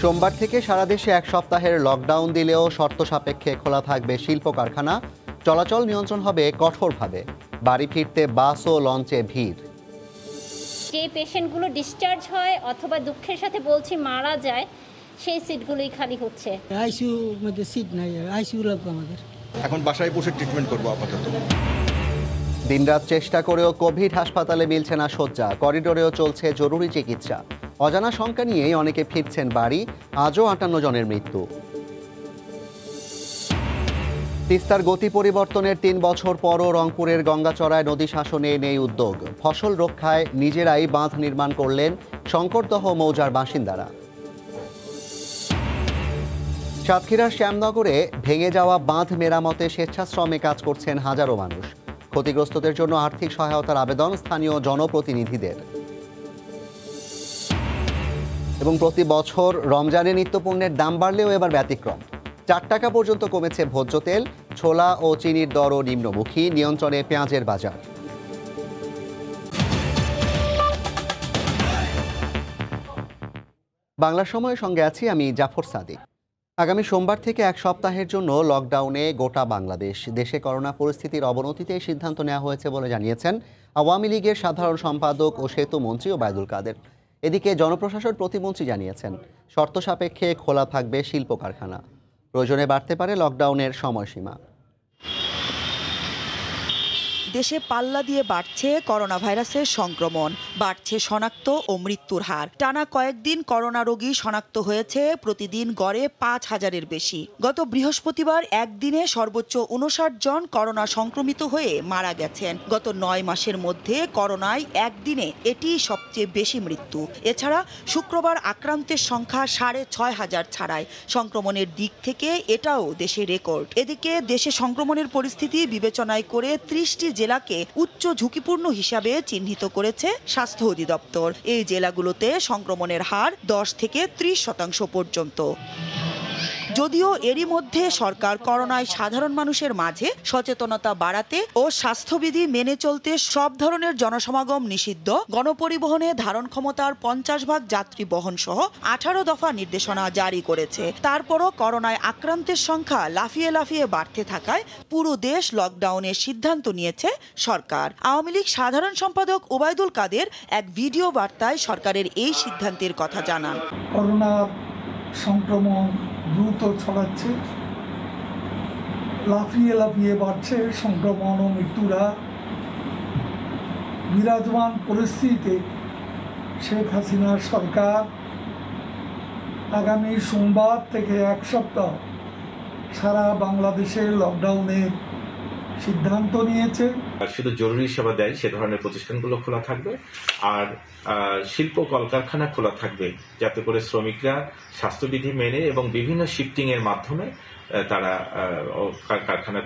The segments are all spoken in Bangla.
সোমবার থেকে সারা দেশে এক সপ্তাহের লকডাউন দিলেও শর্ত সাপেক্ষে খোলা থাকবে শিল্প কারখানা। চলাচল নিয়ন্ত্রণ হবে কঠোরভাবে। বাড়ি ফিরতে বাস ও লঞ্চে ভিড়। যে পেশেন্টগুলো ডিসচার্জ হয় অথবা দুঃখের সাথে বলছি মারা যায়, সেই সিটগুলোই খালি হচ্ছে। আইসিইউ মধ্যে সিট নাই, আইসিইউ লাগবে আমাদের। এখন বাসায় বসে ট্রিটমেন্ট করবো আপাতত। দিনরাত চেষ্টা করেও কোভিড হাসপাতালে মিলছে না শয্যা। করিডোরেও চলছে জরুরি চিকিৎসা। অজানা শঙ্কা নিয়েই অনেকে ফিরছেন বাড়ি। আজও 58 জনের মৃত্যু। তিস্তার গতি পরিবর্তনের 3 বছর পরও রংপুরের গঙ্গাচড়ায় নদী শাসনে নেই উদ্যোগ। ফসল রক্ষায় নিজেরাই বাঁধ নির্মাণ করলেন শঙ্করদহ মৌজার বাসিন্দারা। সাতক্ষীরার শ্যামনগরে ভেঙে যাওয়া বাঁধ মেরামতে স্বেচ্ছাশ্রমে কাজ করছেন হাজারো মানুষ। ক্ষতিগ্রস্তদের জন্য আর্থিক সহায়তার আবেদন স্থানীয় জনপ্রতিনিধিদের। এবং প্রতি বছর রমজানে নিত্যপণ্যের দাম বাড়লেও এবার ব্যতিক্রম। 4 টাকা পর্যন্ত কমেছে ভোজ্য তেল, ছোলা ও চিনির দরও নিম্নমুখী। নিয়ন্ত্রণে পেঁয়াজের বাজার। বাংলা সময়ের সঙ্গে আছি আমি জাফর সাদিক। আগামী সোমবার থেকে এক সপ্তাহের জন্য লকডাউনে গোটা বাংলাদেশ। দেশে করোনা পরিস্থিতির অবনতিতে সিদ্ধান্ত নেওয়া হয়েছে বলে জানিয়েছেন আওয়ামী লীগের সাধারণ সম্পাদক ও সেতু মন্ত্রী ওবায়দুল কাদের। এদিকে জনপ্রশাসন প্রতিমন্ত্রী জানিয়েছেন শর্ত সাপেক্ষে খোলা থাকবে শিল্প কারখানা। প্রয়োজনে বাড়তে পারে লকডাউনের সময়সীমা। দেশে পাল্লা দিয়ে বাড়ছে করোনা ভাইরাসের সংক্রমণ, বাড়ছে শনাক্ত ও মৃত্যুর হার। টানা কয়েকদিন করোনা রোগী শনাক্ত হয়েছে প্রতিদিন গড়ে 5,000-এর বেশি। গত বৃহস্পতিবার একদিনে সর্বোচ্চ 59 জন করোনা সংক্রমিত হয়ে মারা গেছেন। গত 9 মাসের মধ্যে করোনায় একদিনে এটি সবচেয়ে বেশি মৃত্যু। এছাড়া শুক্রবার আক্রান্তের সংখ্যা 6,500 ছাড়ায়। সংক্রমণের দিক থেকে এটাও দেশে রেকর্ড। এদিকে দেশে সংক্রমণের পরিস্থিতি বিবেচনায় করে 30টি জেলাকে উচ্চ ঝুঁকিপূর্ণ হিসাবে চিহ্নিত করেছে স্বাস্থ্য অধিদপ্তর। এই জেলাগুলোতে সংক্রমণের হার 10 থেকে 30% পর্যন্ত। যদিও এরই মধ্যে সরকার করোনায় সাধারণ মানুষের মাঝে সচেতনতা বাড়াতে ও স্বাস্থ্যবিধি মেনে চলতে সব ধরনের জনসমাগম নিষিদ্ধ, গণপরিবহনে ধারণ ক্ষমতার 50 ভাগ যাত্রী বহন সহ 18 দফা নির্দেশনা জারি করেছে। তারপরও করোনায় আক্রান্তের সংখ্যা লাফিয়ে লাফিয়ে বাড়তে থাকায় পুরো দেশ লকডাউনের সিদ্ধান্ত নিয়েছে সরকার। আওয়ামী লীগ সাধারণ সম্পাদক ওবায়দুল কাদের এক ভিডিও বার্তায় সরকারের এই সিদ্ধান্তের কথা জানান। করোনা সংক্রমণ দ্রুত ছড়াচ্ছে, লাফিয়ে লাফিয়ে বাড়ছে সংক্রমণ ও মৃত্যুরা। বিরাজমান পরিস্থিতিতে শেখ হাসিনার সরকার আগামী সোমবার থেকে এক সপ্তাহ সারা বাংলাদেশে লকডাউনের সিদ্ধান্ত নিয়েছে। শুধু জরুরি সেবা দেয় সে ধরনের প্রতিষ্ঠানগুলো খোলা থাকবে, আর শিল্প কলকারখানা খোলা থাকবে, যাতে করে শ্রমিকরা স্বাস্থ্যবিধি মেনে এবং বিভিন্ন শিফটিং এর মাধ্যমে তারা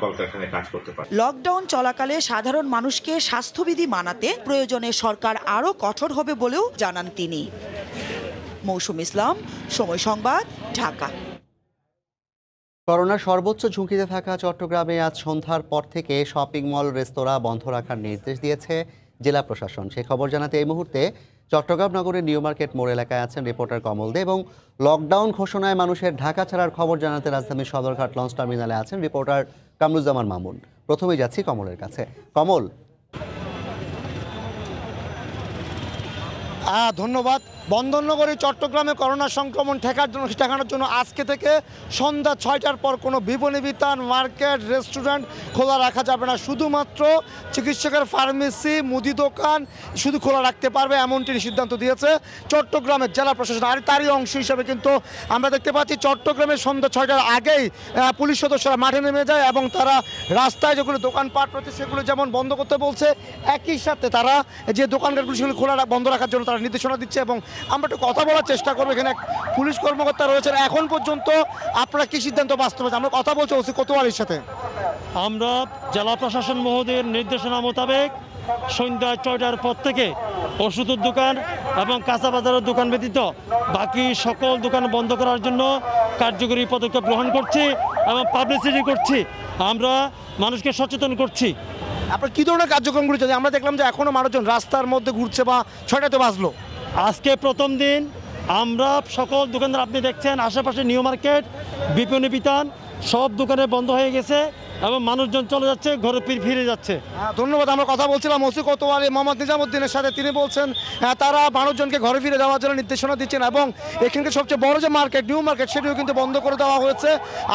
কলকারখানায় কাজ করতে পারে। লকডাউন চলাকালে সাধারণ মানুষকে স্বাস্থ্যবিধি মানাতে প্রয়োজনে সরকার আরও কঠোর হবে বলেও জানান তিনি। মৌসুম ইসলাম, সময় সংবাদ, ঢাকা। করোনার সর্বোচ্চ ঝুঁকিতে থাকা চট্টগ্রামে আজ সন্ধ্যার পর থেকে শপিং মল, রেস্তোরাঁ বন্ধ রাখার নির্দেশ দিয়েছে জেলা প্রশাসন। সে খবর জানাতে এই মুহূর্তে চট্টগ্রাম নগরের নিউ মার্কেট মোড় এলাকায় আছেন রিপোর্টার কমল দে, এবং লকডাউন ঘোষণায় মানুষের ঢাকা ছাড়ার খবর জানাতে রাজধানীর সদরঘাট লঞ্চ টার্মিনালে আছেন রিপোর্টার কামরুজ্জামান মামুন। প্রথমেই যাচ্ছি কমলের কাছে। কমল, ধন্যবাদ। বন্দরনগরী চট্টগ্রামে করোনা সংক্রমণ ঠেকানোর জন্য আজকে থেকে সন্ধ্যা 6টার পর কোনো বিপণী বিতান, মার্কেট, রেস্টুরেন্ট খোলা রাখা যাবে না। শুধুমাত্র চিকিৎসকের ফার্মেসি, মুদি দোকান শুধু খোলা রাখতে পারবে, এমনটি সিদ্ধান্ত দিয়েছে চট্টগ্রামের জেলা প্রশাসন। আর তারই অংশ হিসাবে কিন্তু আমরা দেখতে পাচ্ছি চট্টগ্রামের সন্ধ্যা 6টার আগেই পুলিশ সদস্যরা মাঠে নেমে যায় এবং তারা রাস্তায় যেগুলো দোকানপাট রয়েছে সেগুলো যেমন বন্ধ করতে বলছে, একই সাথে তারা যে দোকানঘাটগুলো সেগুলো বন্ধ রাখার জন্য তারা নির্দেশনা দিচ্ছে। এবং আমরা একটু কথা বলার চেষ্টা করবো, এখানে পুলিশ কর্মকর্তা রয়েছেন। এখন পর্যন্ত আপনারা কি সিদ্ধান্ত বাস্তবায়ন? আমরা কথা বলছি ওসি কোতোয়ালির সাথে। আমরা জেলা প্রশাসন মহোদয়ের নির্দেশনা মোতাবেক সন্ধ্যা 6টার পর থেকে ওষুধের দোকান এবং কাঁচা বাজারের দোকান ব্যতীত বাকি সকল দোকান বন্ধ করার জন্য কার্যকরী পদক্ষেপ গ্রহণ করছি এবং পাবলিসিটি করছি। আমরা মানুষকে সচেতন করছি। আপনার কী ধরনের কার্যক্রম ঘুরছে? আমরা দেখলাম যে এখনও মানুষজন রাস্তার মধ্যে ঘুরছে বা 6টাতে বাজলো। আজকে প্রথম দিন আমরা সকল দোকানদার, আপনি দেখছেন আশেপাশে নিউ মার্কেট, বিপণী বিতান সব দোকানে বন্ধ হয়ে গেছে এবং মানুষজন চলে যাচ্ছে, ঘরে ফিরে যাচ্ছে। ধন্যবাদ। আমরা কথা বলছিলাম ওসি কোতোয়ালি মোহাম্মদ নিজামুদ্দিনের সাথে। তিনি বলছেন তারা মানুষজনকে ঘরে ফিরে যাওয়ার জন্য নির্দেশনা দিচ্ছেন এবং এখানকার সবচেয়ে বড় যে মার্কেট, নিউ মার্কেট, সেটিও কিন্তু বন্ধ করে দেওয়া হয়েছে।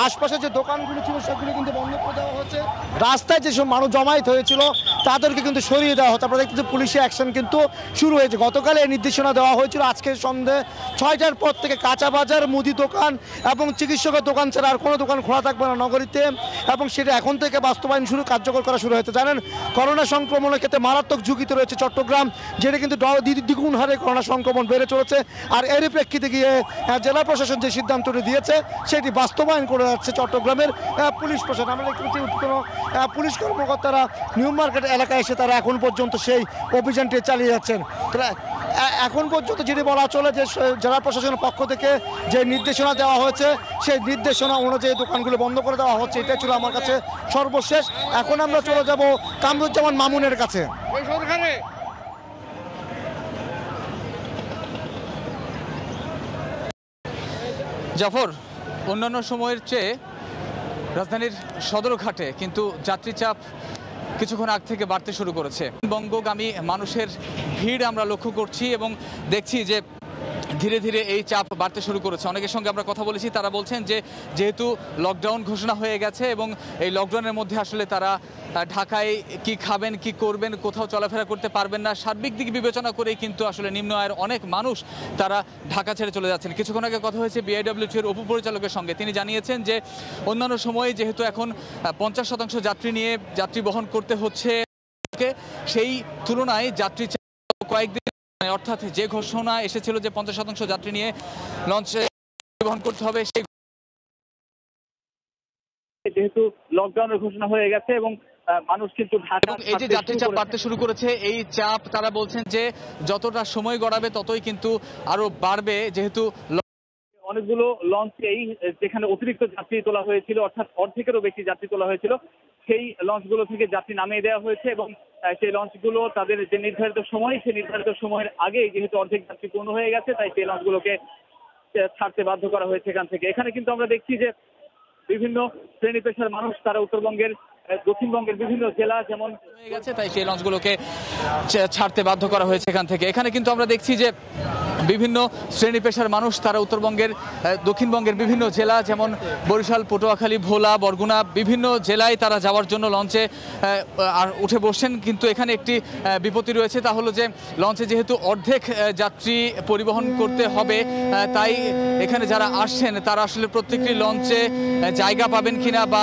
আশপাশে যে দোকানগুলো ছিল সেগুলো কিন্তু বন্ধ করে দেওয়া হয়েছে। রাস্তায় যেসব মানুষ জমায়েত হয়েছিল তাদেরকে কিন্তু সরিয়ে দেওয়া হচ্ছে। আপনারা দেখতে পুলিশি অ্যাকশন কিন্তু শুরু হয়েছে। গতকাল এই নির্দেশনা দেওয়া হয়েছিল আজকে সন্ধ্যে 6টার পর থেকে কাঁচা বাজার, মুদি দোকান এবং চিকিৎসকের দোকান ছাড়া আর কোনো দোকান খোলা থাকবে না নগরীতে, এবং সেটা এখন থেকে বাস্তবায়ন কার্যকর করা শুরু হয়েছে। জানেন, করোনা সংক্রমণের ক্ষেত্রে মারাত্মক ঝুঁকিতে রয়েছে চট্টগ্রাম, যেটা কিন্তু দ্বিগুণ হারে করোনা সংক্রমণ বেড়ে চলেছে। আর এরই প্রেক্ষিতে গিয়ে জেলা প্রশাসন যে সিদ্ধান্তটি দিয়েছে সেটি বাস্তবায়ন করে যাচ্ছে চট্টগ্রামের পুলিশ প্রশাসন। আমরা দেখতে পাচ্ছি কোনো পুলিশ কর্মকর্তারা নিউ মার্কেট এলাকায় এসে তারা এখন পর্যন্ত সেই অভিযানটি চালিয়ে যাচ্ছেন। এখন পর্যন্ত যেটি বলা চলে যে জেলা প্রশাসনের পক্ষ থেকে যে নির্দেশনা দেওয়া হয়েছে সেই নির্দেশনা অনুযায়ী দোকানগুলো বন্ধ করে দেওয়া হচ্ছে। এটাই ছিল আমার কাছে সর্বশেষ। এখন আমরা চলে যাব কামরুজ্জামান মামুনের কাছে। জাফর, অন্যান্য সময়ের চেয়ে রাজধানীর সদরঘাটে কিন্তু যাত্রী চাপ কিছুক্ষণ আগ থেকে বাড়তে শুরু করেছে। বঙ্গগামী মানুষের ভিড় আমরা লক্ষ্য করছি এবং দেখছি যে ধীরে ধীরে এই চাপ বাড়তে শুরু করেছে। অনেকের সঙ্গে আমরা কথা বলেছি, তারা বলছেন যে যেহেতু লকডাউন ঘোষণা হয়ে গেছে এবং এই লকডাউনের মধ্যে আসলে তারা ঢাকায় কি খাবেন, কি করবেন, কোথাও চলাফেরা করতে পারবেন না, সার্বিক দিক বিবেচনা করেই কিন্তু আসলে নিম্ন আয়ের অনেক মানুষ তারা ঢাকা ছেড়ে চলে যাচ্ছেন। কিছুক্ষণ আগে কথা হয়েছে বিআইডব্লিউটির উপপরিচালকের সঙ্গে। তিনি জানিয়েছেন যে অন্যান্য সময়ে যেহেতু এখন 50% যাত্রী নিয়ে যাত্রী বহন করতে হচ্ছে, সেই তুলনায় যাত্রী কয়েকদিন, অর্থাৎ যে ঘোষণা এসেছিল যে 50% যাত্রী নিয়ে লঞ্চে বহন করতে হবে, সেই যেহেতু লকডাউনের ঘোষণা হয়ে গেছে এবং মানুষ কিন্তু এই যে যাত্রী চাপ বাড়তে শুরু করেছে, এই চাপ তারা বলছেন যে যতটা সময় গড়াবে ততই কিন্তু আরো বাড়বে, যেহেতু অনেকগুলো লঞ্চেই যেখানে অতিরিক্ত যাত্রী তোলা হয়েছিল, অর্থাৎ অর্ধেকেরও বেশি যাত্রী তোলা হয়েছিল, সেই লঞ্চগুলো থেকে যাত্রী নামিয়ে দেওয়া হয়েছে এবং সেই লঞ্চগুলো তাদের যে নির্ধারিত সময়, সেই নির্ধারিত সময়ের আগেই যেহেতু অর্ধেক যাত্রী পূর্ণ হয়ে গেছে, তাই সেই লঞ্চগুলোকে ছাড়তে বাধ্য করা হয়েছে এখান থেকে। এখানে কিন্তু আমরা দেখছি যে বিভিন্ন শ্রেণী পেশার মানুষ তারা উত্তরবঙ্গের, দক্ষিণবঙ্গের বিভিন্ন জেলা যেমন হয়ে গেছে, তাই সেই লঞ্চগুলোকে ছাড়তে বাধ্য করা হয়েছে এখান থেকে। এখানে কিন্তু আমরা দেখছি যে বিভিন্ন শ্রেণী পেশার মানুষ তারা উত্তরবঙ্গের, দক্ষিণবঙ্গের বিভিন্ন জেলা যেমন বরিশাল, পটুয়াখালী, ভোলা, বরগুনা, বিভিন্ন জেলায় তারা যাওয়ার জন্য লঞ্চে আর উঠে বসছেন। কিন্তু এখানে একটি বিপত্তি রয়েছে, তা হলো যে লঞ্চে যেহেতু অর্ধেক যাত্রী পরিবহন করতে হবে, তাই এখানে যারা আসছেন তারা আসলে প্রত্যেকটি লঞ্চে জায়গা পাবেন কিনা বা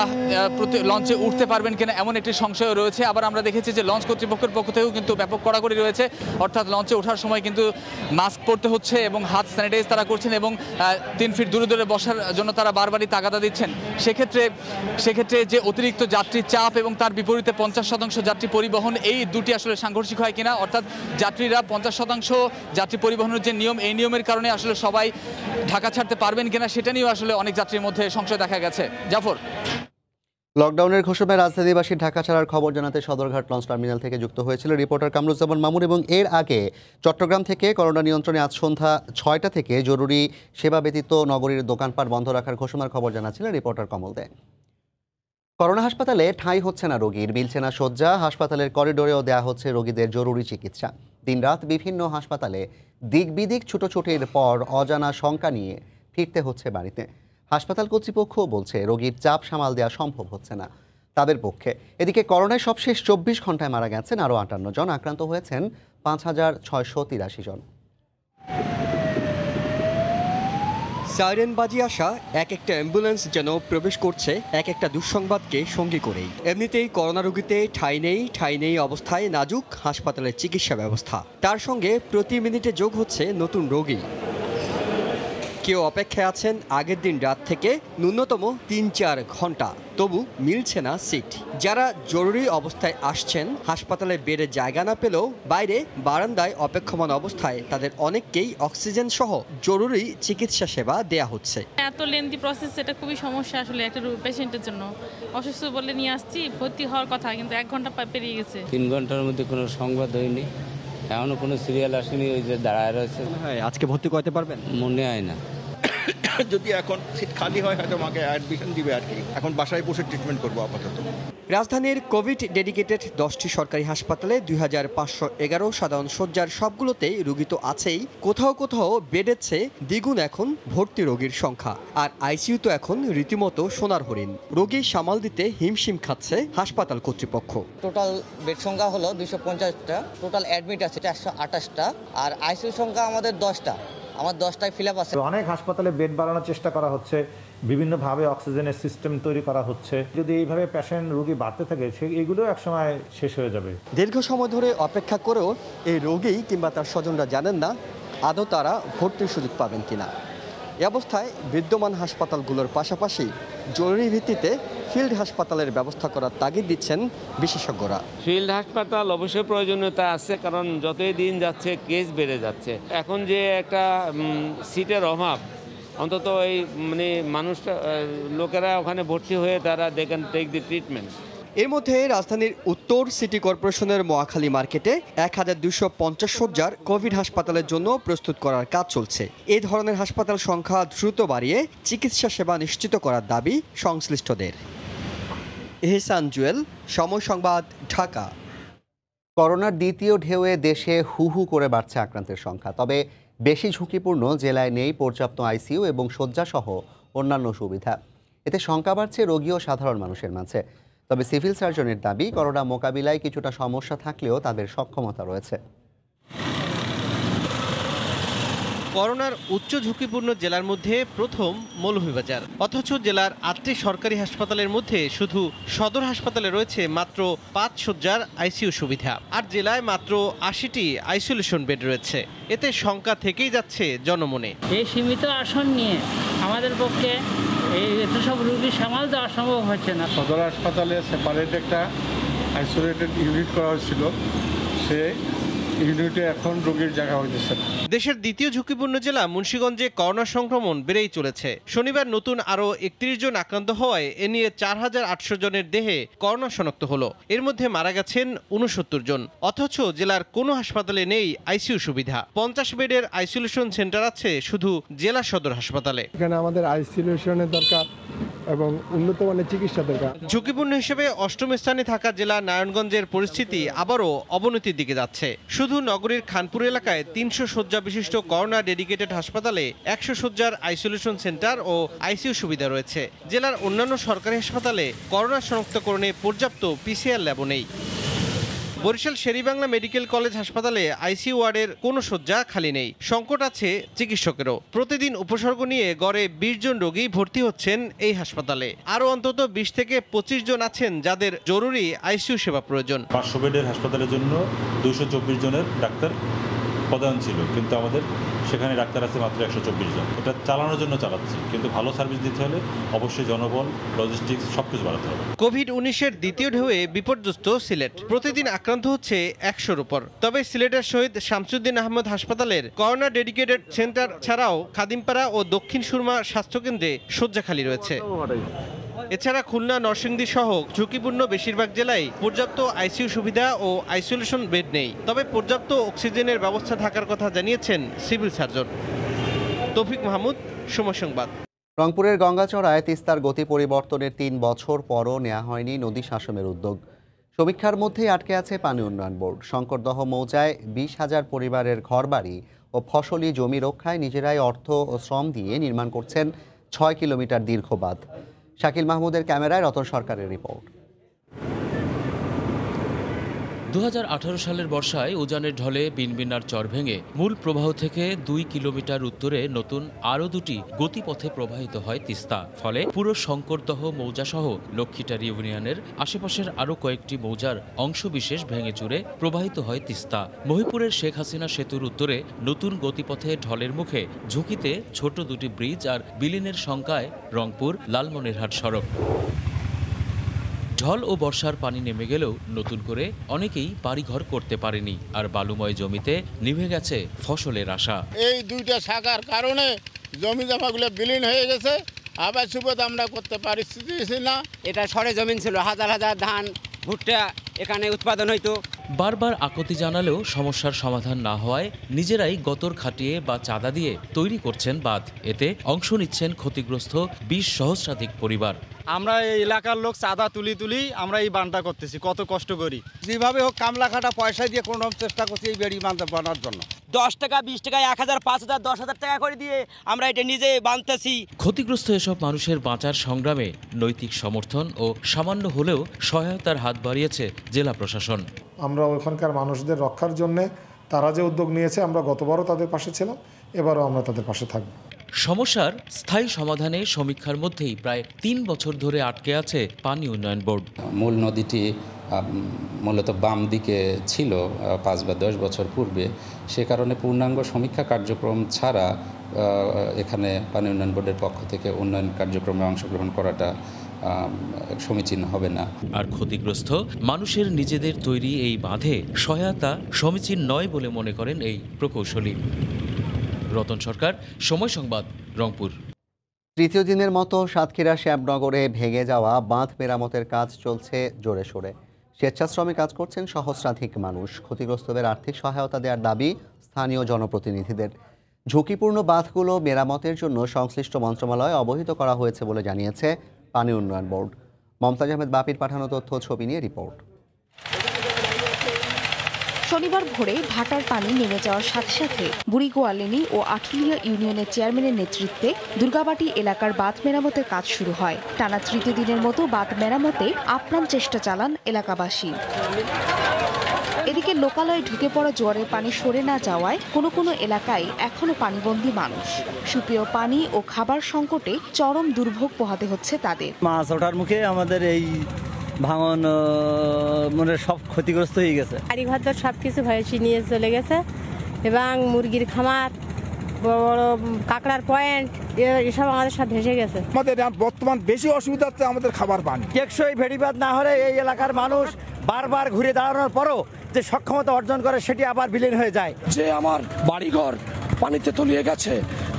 লঞ্চে উঠতে পারবেন কিনা এমন একটি সংশয় রয়েছে। আবার আমরা দেখেছি যে লঞ্চ কর্তৃপক্ষের পক্ষ থেকেও কিন্তু ব্যাপক কড়াকড়ি রয়েছে, অর্থাৎ লঞ্চে ওঠার সময় কিন্তু মাস্ক পরতে হচ্ছে এবং হাত স্যানিটাইজ তারা করছেন এবং 3 ফিট দূরে দূরে বসার জন্য তারা বারবারই তাগাদা দিচ্ছেন। সেক্ষেত্রে যে অতিরিক্ত যাত্রী চাপ এবং তার বিপরীতে 50% যাত্রী পরিবহন, এই দুটি আসলে সাংঘর্ষিক হয় কিনা, অর্থাৎ যাত্রীরা 50% যাত্রী পরিবহনের যে নিয়ম, এই নিয়মের কারণে আসলে সবাই ঢাকা ছাড়তে পারবেন কিনা সেটা নিয়েও আসলে অনেক যাত্রীর মধ্যে সংশয় দেখা গেছে। জাফর, লকডাউনের ঘোষণায় রাজধানীবাসীর ঢাকা ছাড়ার খবর জানাতে সদরঘাট লঞ্চ টার্মিনাল থেকে যুক্ত হয়েছিল রিপোর্টার কামরুজ্জামান মামুন। এবং এর আগে চট্টগ্রাম থেকে করোনা নিয়ন্ত্রণে আজ সন্ধ্যা 6টা থেকে জরুরি সেবা ব্যতীত নগরীর দোকানপাট বন্ধ রাখার ঘোষণার খবর জানাচ্ছিলেন রিপোর্টার কমল দে। করোনা হাসপাতালে ঠাঁই হচ্ছে না রোগীর, মিলছে না শয্যা, হাসপাতালের করিডোরেও দেয়া হচ্ছে রোগীদের জরুরি চিকিৎসা। দিনরাত বিভিন্ন হাসপাতালে দিক বিদিক ছুটোছুটির পর অজানা শঙ্কা নিয়ে ফিরতে হচ্ছে বাড়িতে। হাসপাতাল কর্তৃপক্ষ বলছে রোগীর চাপ সামাল দেওয়া সম্ভব হচ্ছে না তাদের পক্ষে। এদিকে করোনায় সবশেষ 24 ঘন্টায় মারা গেছেন আরও 58 জন, আক্রান্ত হয়েছেন 5683 জন। সাইরেন বাজি আসা এক একটা অ্যাম্বুলেন্স যেন প্রবেশ করছে এক একটা দুঃসংবাদকে সঙ্গী করেই। এমনিতেই করোনা রোগীতে ঠাঁই নেই অবস্থায় নাজুক হাসপাতালের চিকিৎসা ব্যবস্থা, তার সঙ্গে প্রতি মিনিটে যোগ হচ্ছে নতুন রোগী। কেউ অপেক্ষায় আছেন আগের দিন রাত থেকে ন্যূনতম 3-4 ঘন্টা, তবু মিলছে না সিট। যারা জরুরি অবস্থায় আসছেন হাসপাতালে বেডে জায়গা না পেলেও বাইরে বারান্দায় অপেক্ষমান অবস্থায় তাদের অনেককেই অক্সিজেন সহ জরুরি চিকিৎসা সেবা দেয়া হচ্ছে। এত লেন্দি প্রসেস, এটা খুবই সমস্যা আসলে একটা পেশেন্টের জন্য। অসুস্থ বলে নিয়ে আসছি, ভর্তি হওয়ার কথা কিন্তু 1 ঘন্টা পেরিয়ে গেছে। 3 ঘন্টার মধ্যে কোনো সংবাদ হয়নি, এখনো কোনো সিরিয়াল আসেনি, ওই যে দাঁড়ায় রয়েছে। হ্যাঁ, আজকে ভর্তি করতে পারবেন? মনে হয় না। যদি এখন সিট খালি হয় হয়তো আমাকে অ্যাডমিশন দিবে আর কি। এখন বাসায় বসে ট্রিটমেন্ট করবো আপাতত। রাজধানীর কোভিড ডেডিকেটেড 10টি সরকারি হাসপাতালে 2511 সাধারণ শয্যার সবগুলোতেই রোগী তো আছেই, কোথাও কোথাও বেডের চেয়ে দ্বিগুণ এখন ভর্তি রোগীর সংখ্যা। আর আইসিইউ তো এখন রীতিমতো সোনার হরিণ। রোগী সামাল দিতে হিমশিম খাচ্ছে হাসপাতাল কর্তৃপক্ষ। টোটাল বেড সংখ্যা হলো 250টা, টোটাল অ্যাডমিট আছে 428টা, আর আইসিইউ সংখ্যা আমাদের 10টা। আমার 10টায় ফিল আপ আছে। অনেক হাসপাতালে বেড বাড়ানোর চেষ্টা করা হচ্ছে, বিভিন্নভাবে অক্সিজেনের সিস্টেম তৈরি করা হচ্ছে। যদি এইভাবে পেশেন্ট রোগী বাড়তে থাকে, এগুলো একসময় শেষ হয়ে যাবে। দীর্ঘ সময় ধরে অপেক্ষা করেও এই রোগী কিংবা তার স্বজনরা জানেন না আদৌ তারা ভর্তির সুযোগ পাবেন কিনা। এ অবস্থায় বিদ্যমান হাসপাতালগুলোর পাশাপাশি জরুরি ভিত্তিতে ফিল্ড হাসপাতালের ব্যবস্থা করার তাগিদ দিচ্ছেন বিশেষজ্ঞরা। ফিল্ড হাসপাতাল অবশ্যই প্রয়োজনীয়তা আছে, কারণ যতই দিন যাচ্ছে কেস বেড়ে যাচ্ছে। এখন যে একটা সিটের অভাব, অন্তত এই মানে মানুষটা লোকেরা ওখানে ভর্তি হয়ে তারা they can take the treatment. এর মধ্যে রাজধানীর উত্তর সিটি কর্পোরেশনের মহাখালী মার্কেটে 1250 শয্যার কোভিড হাসপাতালের জন্য প্রস্তুত করার কাজ চলছে। এই ধরনের হাসপাতাল সংখ্যা দ্রুত বাড়িয়ে চিকিৎসা সেবা নিশ্চিত করার দাবি সংশ্লিষ্টদের। এহসান জুয়েল, সময় সংবাদ, ঢাকা। করোনার দ্বিতীয় ঢেউয়ে দেশে হু হু করে বাড়ছে আক্রান্তের সংখ্যা। তবে বেশি ঝুঁকিপূর্ণ জেলায় নেই পর্যাপ্ত আইসিইউ এবং শয্যাসহ অন্যান্য সুবিধা। এতে শঙ্কা বাড়ছে রোগী ও সাধারণ মানুষের মাঝে। তবে সিভিল সার্জনের দাবি, করোনা মোকাবিলায় কিছুটা সমস্যা থাকলেও তাদের সক্ষমতা রয়েছে। করোনার উচ্চ ঝুঁকিপূর্ণ জেলার মধ্যে প্রথম মৌলভীবাজার, অথচ জেলার 8টি সরকারি হাসপাতালের মধ্যে শুধু সদর হাসপাতালে রয়েছে মাত্র 5 শয্যার আইসিইউ সুবিধা, আর জেলায় মাত্র 80টি আইসোলেশন বেড রয়েছে। এতে শঙ্কা থেকেই যাচ্ছে জনমনে। এই সীমিত আসন নিয়ে আমাদের পক্ষে এত সব রোগী সামাল দেওয়া সম্ভব হচ্ছে না। সদর হাসপাতালে সেপারেট একটা আইসোলেটেড ইউনিট করা হয়েছিল, সে ইউনিটে এখন রোগীর জায়গা হয়েছে। দেশের দ্বিতীয় ঝুঁকিপূর্ণ জেলা মুন্সিগঞ্জে করোনা সংক্রমণ বেড়েই চলেছে। শনিবার নতুন আরও 31 জন আক্রান্ত হওয়ায় এ নিয়ে 4800 জনের দেহে করোনা শনাক্ত হলো। এর মধ্যে মারা গেছেন 69 জন। অথচ জেলার কোনো হাসপাতালে নেই আইসিইউ সুবিধা। 50 বেডের আইসোলেশন সেন্টার আছে শুধু জেলা সদর হাসপাতালে। এখানে আমাদের আইসোলেশনের দরকার এবং উন্নত মানের চিকিৎসা দরকার। ঝুঁকিপূর্ণ হিসেবে 8ম স্থানে থাকা জেলা নারায়ণগঞ্জের পরিস্থিতি আবারও অবনতির দিকে যাচ্ছে। শুধু নগরীর খানপুর এলাকায় 300 শয্যা বিশিষ্ট করোনা ডেডিকেটেড হাসপাতালে 100 শয্যার আইসোলেশন সেন্টার ও আইসিইউ সুবিধা রয়েছে। জেলার অন্যান্য সরকারি হাসপাতালে করোনা শনাক্তকরণে পর্যাপ্ত পিসিআর ল্যাবও নেই। বরিশাল শেরেবাংলা মেডিকেল কলেজ হাসপাতালে আইসিইউ ওয়ার্ডের কোনো শয্যা খালি নেই। সংকট আছে চিকিৎসকেরও। প্রতিদিন উপসর্গ নিয়ে গড়ে 20 জন রোগী ভর্তি হচ্ছেন এই হাসপাতালে। আরও অন্তত 20 থেকে 25 জন আছেন যাদের জরুরি আইসিইউ সেবা প্রয়োজন। 500 বেডের হাসপাতালের জন্য 224 জনের ডাক্তার পদায়ন ছিল, কিন্তু আমাদের সেখানে ডাক্তার আছে মাত্র 124 জন। এটা চালানোর জন্য চালাচ্ছি, কিন্তু ভালো সার্ভিস দিতে হলে অবশ্যই জনবল, লজিস্টিক্স সবকিছু বাড়াতে হবে। কোভিড-19-এর দ্বিতীয় ঢেউয়ে বিপর্যস্ত সিলেট। প্রতিদিন আক্রান্ত হচ্ছে 100-র উপর। তবে সিলেটের শহীদ শামসুদ্দিন আহমদ হাসপাতালের করোনা ডেডিকেটেড সেন্টার ছাড়াও খাদিমপাড়া ও দক্ষিণ সুরমা স্বাস্থ্যকেন্দ্রে শয্যা খালি রয়েছে। এছাড়া খুলনা, নরসিংদী সহ ঝুঁকিপূর্ণ বেশিরভাগ জেলায় পর্যাপ্ত আইসিইউ সুবিধা ও আইসোলেশন বেড নেই। তবে পর্যাপ্ত অক্সিজেনের ব্যবস্থা থাকার কথা জানিয়েছেন সিভিল সার্জন। তৌফিক মাহমুদ, সময় সংবাদ। রংপুরের গঙ্গাচড়ায় তিস্তার গতি পরিবর্তনের 3 বছর পরও নেওয়া হয়নি নদী শাসনের উদ্যোগ। সমীক্ষার মধ্যেই আটকে আছে পানি উন্নয়ন বোর্ড। শঙ্করদহ মৌজায় 20,000 পরিবারের ঘরবাড়ি ও ফসলি জমি রক্ষায় নিজেরাই অর্থ ও শ্রম দিয়ে নির্মাণ করছেন 6 কিলোমিটার দীর্ঘ বাঁধ। শাকিল মাহমুদের ক্যামেরায় রতন সরকারের রিপোর্ট। 2018 সালের বর্ষায় উজানের ঢলে বিনবিনার চর ভেঙে মূল প্রবাহ থেকে 2 কিলোমিটার উত্তরে নতুন আরও 2টি গতিপথে প্রবাহিত হয় তিস্তা। ফলে পুরো শঙ্করদহ মৌজাসহ লক্ষ্মীটার ইউনিয়নের আশেপাশের আরও কয়েকটি মৌজার অংশবিশেষ ভেঙে চুরে প্রবাহিত হয় তিস্তা। মহিপুরের শেখ হাসিনা সেতুর উত্তরে নতুন গতিপথে ঢলের মুখে ঝুঁকিতে ছোট 2টি ব্রিজ আর বিলীনের শঙ্কায় রংপুর লালমনিরহাট সড়ক। ঢল ও বর্ষার পানি নেমে গেলেও নতুন করে অনেকেই বাড়িঘর করতে পারেনি, আর বালুময় জমিতে নিভে গেছে ফসলের আশা। এই 2টা শাখার কারণে জমি জমাগুলো বিলীন হয়ে গেছে, আবার সুবাদ আমরা করতে পারছি না। এটা সরে জমিন ছিল, হাজার হাজার ধান ভুট্টা এখানে উৎপাদন হইতো। বারবার আকুতি জানালেও সমস্যার সমাধান না হওয়ায় নিজেরাই গতর খাটিয়ে বা চাঁদা দিয়ে তৈরি করছেন বাঁধ। এতে অংশ নিচ্ছেন ক্ষতিগ্রস্ত 20 সহস্রাধিক পরিবার। আমরা এই এলাকার লোক চাঁদা তুলি আমরা এই বাঁধটা করতেছি, কত কষ্ট করি, যেভাবে হোক কামলা খাটা পয়সা দিয়ে কোনো চেষ্টা করছি এই বেড়ি বাঁধ বানার জন্য। 10 টাকা 20 টাকা 1000 5000 10,000 টাকা করে দিয়ে আমরা এটা নিজে বাঁধতেছি। ক্ষতিগ্রস্ত এসব মানুষের বাঁচার সংগ্রামে নৈতিক সমর্থন ও সামান্য হলেও সহায়তার হাত বাড়িয়েছে জেলা প্রশাসন। আমরা ওখানকার মানুষদের রক্ষার জন্য তারা যে উদ্যোগ নিয়েছে, আমরা গতবারও তাদের পাশে ছিলাম, এবারও আমরা তাদের পাশে থাকব। সমস্যার স্থায়ী সমাধানে সমীক্ষার মধ্যেই প্রায় 3 বছর ধরে আটকে আছে পানি উন্নয়ন বোর্ড। মূল নদীটি মূলত বাম দিকে ছিল 5 বা 10 বছর পূর্বে, সে কারণে পূর্ণাঙ্গ সমীক্ষা কার্যক্রম ছাড়া এখানে পানি উন্নয়ন বোর্ডের পক্ষ থেকে উন্নয়ন কার্যক্রমে অংশগ্রহণ করাটা সমীচীন হবে না। আর ক্ষতিগ্রস্ত মানুষের নিজেদের তৈরি এই বাঁধে সহায়তা সমীচীন নয় বলে মনে করেন এই প্রকৌশলী। রতন সরকার, সময় সংবাদ, রংপুর। তৃতীয় দিনের মতো সাতক্ষীরা শ্যামনগরে ভেঙে যাওয়া বাঁধ মেরামতের কাজ চলছে জোরে সোরে। স্বেচ্ছাশ্রমে কাজ করছেন সহস্রাধিক মানুষ। ক্ষতিগ্রস্তদের আর্থিক সহায়তা দেওয়ার দাবি স্থানীয় জনপ্রতিনিধিদের। ঝুঁকিপূর্ণ বাঁধগুলো মেরামতের জন্য সংশ্লিষ্ট মন্ত্রণালয়ে অবহিত করা হয়েছে বলে জানিয়েছে পানি উন্নয়ন বোর্ড। মমতাজ আহমেদ বাপির পাঠানো তথ্য ছবি নিয়ে রিপোর্ট। শনিবার ভোরে ভাটার পানি নেমে যাওয়ার সাথে সাথে বুড়িগোয়ালিনী ও আঠুলিয়া ইউনিয়নের চেয়ারম্যানের নেতৃত্বে দুর্গাবাটি এলাকার বাঁধ মেরামতের কাজ শুরু হয়। টানা তৃতীয় দিনের মতো বাঁধ মেরামতে আপ্রাণ চেষ্টা চালান এলাকাবাসী। এদিকে লোকালয়ে ঢুকে পড়া জোয়ারের পানি সরে না যাওয়ায় কোনো কোনো এলাকায় এখনো পানিবন্দী মানুষ। সুপেয় পানি ও খাবার সংকটে চরম দুর্ভোগ পোহাতে হচ্ছে তাদের। মাছ ওঠার মুখে আমাদের এই ভাঙন মানে সব ক্ষতিগ্রস্ত হয়ে গেছে। বাড়িঘর তো সব কিছু ভয়েসি নিয়ে চলে গেছে এবং মুরগির খামার, বড় বড় কাঁকড়ার পয়েন্ট এসব আমাদের সব ভেসে গেছে। আমাদের বর্তমান বেশি অসুবিধা হচ্ছে আমাদের খাবার পানি। টেকসই ভেড়িবাঁধ না হলে এই এলাকার মানুষ বারবার ঘুরে দাঁড়ানোর পরও যে সক্ষমতা অর্জন করে সেটি আবার বিলীন হয়ে যায়। যে আমার বাড়িঘর পানিতে তলিয়ে গেছে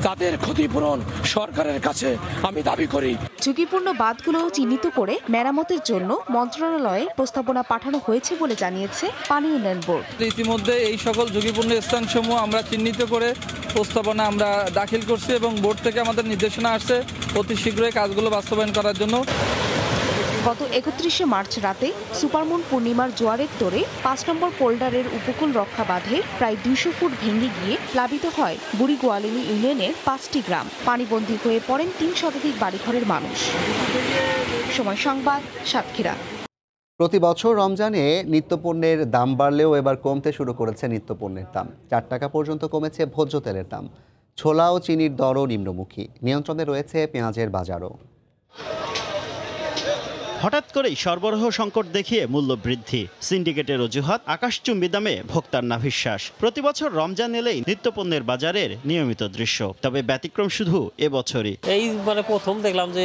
তাদের ক্ষতিপূরণ সরকারের কাছে আমি দাবি করি। ঝুঁকিপূর্ণ বাঁধগুলো চিহ্নিত করে মেরামতের জন্য মন্ত্রণালয়ে প্রস্তাবনা পাঠানো হয়েছে বলে জানিয়েছে পানি উন্নয়ন বোর্ড। ইতিমধ্যে এই সকল ঝুঁকিপূর্ণ স্থানসমূহ আমরা চিহ্নিত করে প্রস্তাবনা আমরা দাখিল করছি এবং বোর্ড থেকে আমাদের নির্দেশনা আসছে অতি শীঘ্রই কাজগুলো বাস্তবায়ন করার জন্য। গত 31শে মার্চ রাতে সুপারমুন পূর্ণিমার জোয়ারের তোড়ে 5 নম্বর পোল্ডারের উপকূল রক্ষা বাঁধের প্রায় 200 ফুট ভেঙে গিয়ে প্লাবিত হয় বুড়িগোয়ালিনী ইউনিয়নের 5টি গ্রাম। পানিবন্দী হয়ে পড়েন 3 শতাধিক বাড়িঘরের মানুষ। সময় সংবাদ, সাতক্ষীরা। প্রতি বছর রমজানে নিত্যপণ্যের দাম বাড়লেও এবার কমতে শুরু করেছে নিত্যপণ্যের দাম। 4 টাকা পর্যন্ত কমেছে ভোজ্য তেলের দাম। ছোলা ও চিনির দরও নিম্নমুখী। নিয়ন্ত্রণে রয়েছে পেঁয়াজের বাজারও। হঠাৎ করেই সরবরাহ সংকট দেখিয়ে মূল্য বৃদ্ধি, সিন্ডিকেটের অজুহাত, আকাশচুম্বী দামে ভোক্তার নাভিশ্বাস। প্রতি বছর রমজান এলেই নিত্যপণ্যের বাজারের নিয়মিত দৃশ্য, তবে ব্যতিক্রম শুধু এবছরই। এই প্রথম দেখলাম যে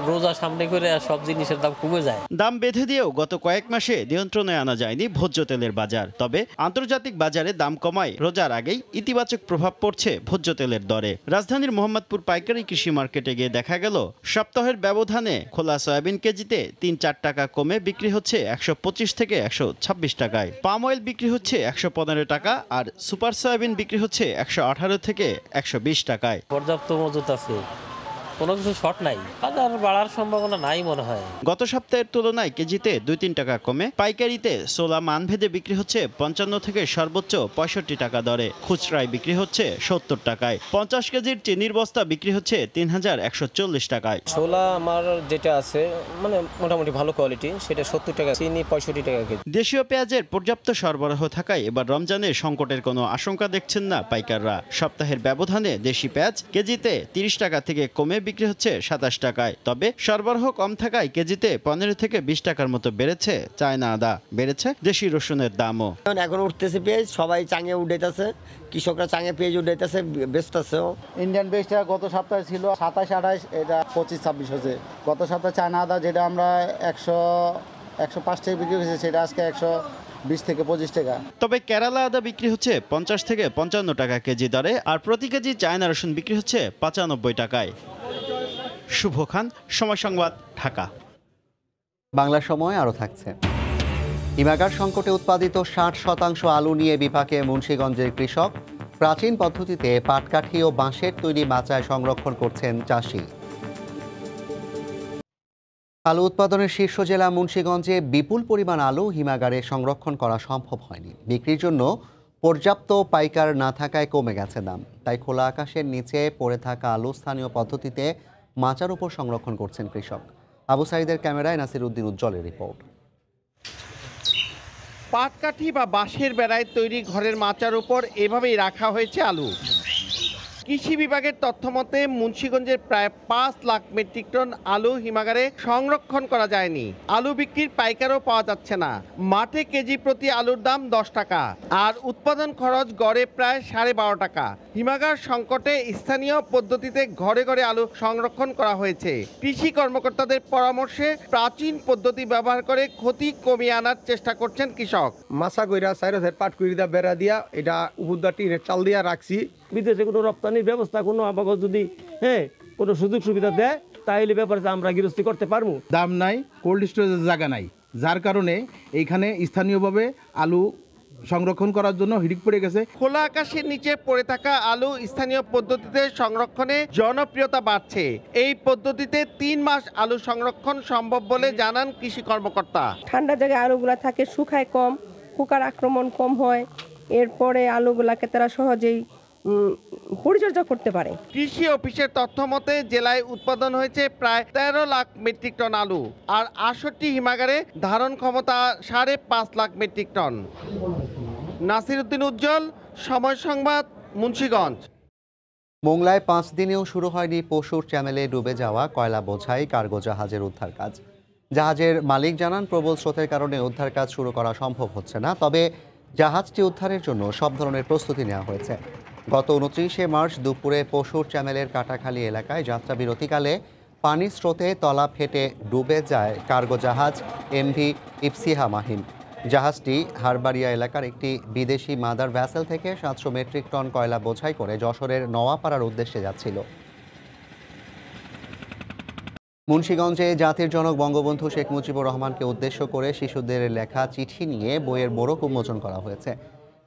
রোজা সামনে করে সব জিনিসের দাম কমে যায়। দাম বেঁধে দিয়েও গত কয়েক মাসে নিয়ন্ত্রণে আনা যায়নি ভোজ্য তেলের বাজার। তবে আন্তর্জাতিক বাজারে দাম কমায় রোজার আগেই ইতিবাচক প্রভাব পড়ছে ভোজ্য তেলের দরে। রাজধানীর মোহাম্মদপুর পাইকারি কৃষি মার্কেটে গিয়ে দেখা গেল সপ্তাহের ব্যবধানে খোলা সয়াবিন কেজিতে 3-4 টাকা কমে বিক্রি হচ্ছে 125 থেকে 126 টাকায়। পাম অয়েল বিক্রি হচ্ছে 115 টাকা, আর সুপার সয়াবিন বিক্রি হচ্ছে 118 থেকে 120 টাকায়। পর্যাপ্ত মজুত আছে, কোনো কিছু শর্ট নাই, বাজার বাড়ার সম্ভাবনা নাই মনে হয়। গত সপ্তাহের তুলনায় কেজিতে 2-3 টাকা কমে পাইকারিতে সোলা মানভেদে বিক্রি হচ্ছে 55 থেকে সর্বোচ্চ 65 টাকা দরে। খুচরায় বিক্রি হচ্ছে 70 টাকায়। 50 কেজির চিনির বস্তা বিক্রি হচ্ছে 3140 টাকায়। ছোলা আমার যেটা আছে মানে মোটামুটি ভালো কোয়ালিটি, সেটা 70 টাকা, চিনি 65 টাকা কেজি। দেশীয় পেঁয়াজের পর্যাপ্ত সরবরাহ থাকায় এবার রমজানে সংকটের কোনো আশঙ্কা দেখছেন না পাইকাররা। সপ্তাহের ব্যবধানে দেশি পেঁয়াজ কেজিতে 30 টাকা থেকে কমে বিক্রি হচ্ছে 27 টাকায়। তবে সরবরাহ কম থাকায় কেজিতে 15 থেকে 20 টাকার মতো বেড়েছে চায়না আদা, বেড়েছে দেশি রসুনের দামও। এখন উঠতেছে পেঁয়াজ, সবাই চাঙে উঠাইতেছে, কৃষকরা চাঙে পেঁয়াজ উঠাইতেছে, বেচতেছে। ইন্ডিয়ান পেঁয়াজটা গত সপ্তাহে ছিল 27-28, এটা 25-26 হয়েছে। গত সপ্তাহে চায়না আদা যেটা আমরা 105 টাকা বিক্রি করেছি, সেটা আজকে 120 থেকে 25 টাকা। তবে কেরালা আদা বিক্রি হচ্ছে 50 থেকে 55 টাকা কেজি দরে, আর প্রতি কেজি চায়না রসুন বিক্রি হচ্ছে 95 টাকায়। শুভ খান, সময় সংবাদ, ঢাকা। বাংলা সময় আরও থাকছে। হিমাগার সংকটে উৎপাদিত 60% আলু নিয়ে বিপাকে মুন্সিগঞ্জের কৃষক। প্রাচীন পদ্ধতিতে পাটকাঠি ও বাঁশের তৈরি মাচায় সংরক্ষণ করছেন চাষি। আলু উৎপাদনের শীর্ষ জেলা মুন্সিগঞ্জে বিপুল পরিমাণ আলু হিমাগারে সংরক্ষণ করা সম্ভব হয়নি। বিক্রির জন্য পর্যাপ্ত পাইকার না থাকায় কমে গেছে দাম। তাই খোলা আকাশের নিচে পড়ে থাকা আলু স্থানীয় পদ্ধতিতে মাচার উপর সংরক্ষণ করছেন কৃষক। আবু সাইদের ক্যামেরায় নাসির উদ্দিন উজ্জ্বলের রিপোর্ট। পাটকাঠি বা বাঁশের বেড়ায় তৈরি ঘরের মাচার উপর এভাবেই রাখা হয়েছে আলু। কৃষি বিভাগের তথ্য মতে মুন্সিগঞ্জের প্রায় 5 লাখ মেট্রিক টন আলু হিমাগারে সংরক্ষণ করা যায়নি। আলু বিক্রির পাইকারও পাওয়া যাচ্ছে না। মাঠে কেজি প্রতি আলুর দাম 10 টাকা, আর উৎপাদন খরচ গড়ে প্রায় 12.5 টাকা। হিমাগার সংকটে স্থানীয় পদ্ধতিতে ঘরে ঘরে আলু সংরক্ষণ করা হয়েছে। কৃষি কর্মকর্তাদের পরামর্শে প্রাচীন পদ্ধতি ব্যবহার করে ক্ষতি কমিয়ে আনার চেষ্টা করছেন কৃষক। মাছা কইরা সাইরথের পাট কইরা বেড়া দিয়া এটা উপরদা টিনের চাল দিয়া রাখছি। বিদেশে কোনো রপ্তানির ব্যবস্থা কোনো আমাকে যদি কোনো সুযোগ সুবিধা দেয় তাহলে ব্যাপারে আমরা গৃহস্থী করতে পারবো। দাম নাই, কোল্ড স্টোরেজের জায়গা নাই, যার কারণে এইখানে স্থানীয়ভাবে আলু সংরক্ষণ করার জন্য হিড়িক পড়ে গেছে। খোলা আকাশের নিচে পড়ে থাকা আলু স্থানীয় পদ্ধতিতে সংরক্ষণে জনপ্রিয়তা বাড়ছে। এই পদ্ধতিতে 3 মাস আলু সংরক্ষণ সম্ভব বলে জানান কৃষি কর্মকর্তা। ঠান্ডা জায়গায় আলুগুলা থাকে, শুকায় কম, পোকার আক্রমণ কম হয়, এরপরে আলুগুলাকে তারা সহজেই পরিচর্যা করতে পারে। কৃষি অফিসের তথ্য মতে জেলায় উৎপাদন হয়েছে প্রায় 13 লাখ মেট্রিক টন আলু, আর 68 হিমাগারে ধারণ ক্ষমতা 5.5 লাখ মেট্রিক টন। নাসির উদ্দিন উজ্জ্বল, সময় সংবাদ, মুন্সিগঞ্জ। মোংলায় 5 দিনেও শুরু হয়নি পশুর চ্যানেলে ডুবে যাওয়া কয়লা বোঝাই কার্গো জাহাজের উদ্ধার কাজ। জাহাজের মালিক জানান প্রবল স্রোতের কারণে উদ্ধার কাজ শুরু করা সম্ভব হচ্ছে না, তবে জাহাজটি উদ্ধারের জন্য সব ধরনের প্রস্তুতি নেওয়া হয়েছে। গত 29শে মার্চ দুপুরে পশুর চ্যানেলের কাটাখালী এলাকায় যাত্রা বিরতিকালে পানির স্রোতে তলা ফেটে ডুবে যায় কার্গো জাহাজ এমভি ইপসিহা মাহিম। জাহাজটি হারবাড়িয়া এলাকার একটি বিদেশি মাদার ভ্যাসেল থেকে 700 মেট্রিক টন কয়লা বোঝাই করে যশোরের নওয়াপাড়ার উদ্দেশ্যে যাচ্ছিল। মুন্সিগঞ্জে জাতির জনক বঙ্গবন্ধু শেখ মুজিবুর রহমানকে উদ্দেশ্য করে শিশুদের লেখা চিঠি নিয়ে বইয়ের মোড়ক উন্মোচন করা হয়েছে।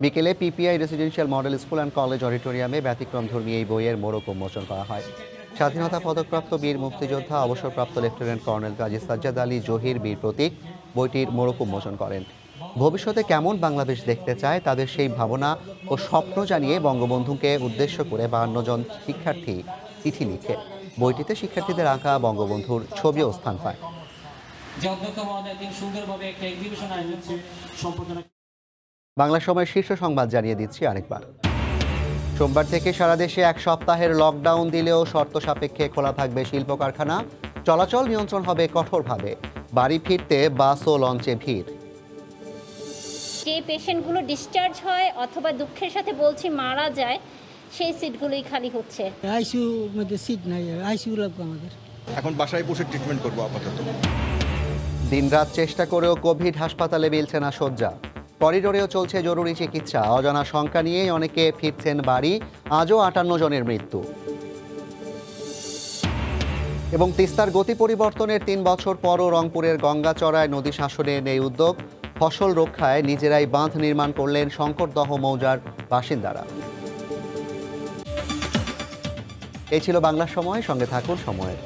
বিকেলে PPI residential model school and college অডিটোরিয়ামে ব্যতিক্রমধর্মী এই বইয়ের মোড়ক উন্মোচন করা হয়। স্বাধীনতা পদকপ্রাপ্ত বীর মুক্তিযোদ্ধা অবসরপ্রাপ্ত লেফটেন্যান্ট কর্নেল কাজী সাজ্জাদ আলী জহির বীর প্রতীক বইটির মোড়ক উন্মোচন করেন। ভবিষ্যতে কেমন বাংলাদেশ দেখতে চায় তাদের সেই ভাবনা ও স্বপ্ন জানিয়ে বঙ্গবন্ধুকে উদ্দেশ্য করে 52 জন শিক্ষার্থী চিঠি লিখে। বইটিতে শিক্ষার্থীদের আঁকা বঙ্গবন্ধুর ছবিও স্থান পায়। বাংলা সময়ের শীর্ষ সংবাদ জানিয়ে দিচ্ছি আরেকবার। সোমবার থেকে সারা দেশে 1 সপ্তাহের লকডাউন দিলেও শর্ত সাপেক্ষে খোলা থাকবে শিল্প কারখানা। চলাচল নিয়ন্ত্রণ হবে কঠোরভাবে। বাড়ি ফিরতে বাস ও লঞ্চে ভিড়। যে পেশেন্টগুলো ডিসচার্জ হয় অথবা দুঃখের সাথে বলছি মারা যায়, সেই সিটগুলোই খালি হচ্ছে। আইসিইউর মধ্যে সিট নাই, আইসিইউ লাগবে আমাদের। এখন বাসায় বসে ট্রিটমেন্ট করব আপাতত। দিনরাত চেষ্টা করেও কোভিড হাসপাতালে মিলছে না শয্যা। করিডোরেও চলছে জরুরি চিকিৎসা। অজানা শঙ্কা নিয়েই অনেকে ফিরছেন বাড়ি। আজও 58 জনের মৃত্যু। এবং তিস্তার গতি পরিবর্তনের 3 বছর পরও রংপুরের গঙ্গাচড়ায় নদী শাসনে নেই উদ্যোগ। ফসল রক্ষায় নিজেরাই বাঁধ নির্মাণ করলেন শঙ্করদহ মৌজার বাসিন্দারা। এই ছিল বাংলা সময়। সঙ্গে থাকুন সময়ের।